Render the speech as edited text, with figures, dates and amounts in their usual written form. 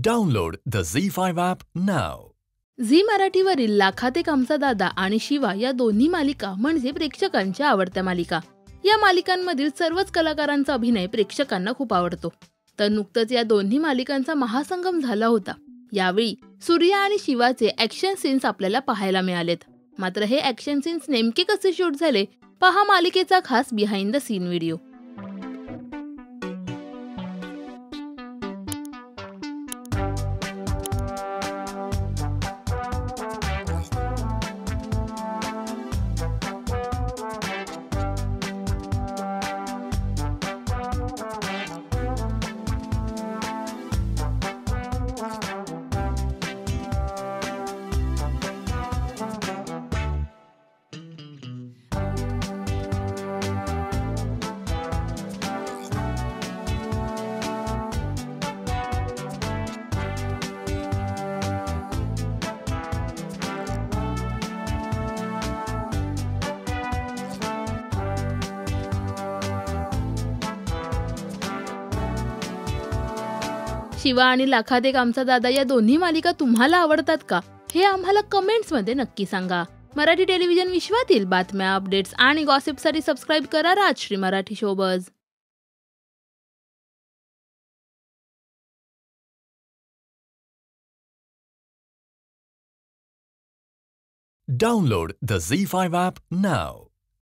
Download the ZEE5 app now. Zee मराठीवरील लाखात एक आमचा दादा आणि शिवा या दोन्ही मालिका म्हणजे प्रेक्षकांच्या आवडत्या मालिका. या मालिकांमधील सर्वच कलाकारांचा अभिनय प्रेक्षकांना खूप आवडतो. तर नुकतंच या दोन्ही मालिकांचा महासंगम झाला होता. यावेळी सूर्या आणि शिवाचे ॲक्शन सीन्स आपल्याला पाहायला मिळालेत. मात्र हे ॲक्शन सीन्स नेमके कसे शूट झाले, पहा मालिकेचा खास behind the scene video. Shiva आणि लाखात एक आमचा दादा या दोन्ही मालिका तुम्हाला आवडतात का, हे आम्हाला कमेंट्समध्ये नक्की सांगा. मराठी टेलिव्हिजन विश्वातील बातम्या, अपडेट्स आणि गॉसिपसाठी सबस्क्राईब करा Rajshri Marathi showbiz. Download the ZEE5 app now.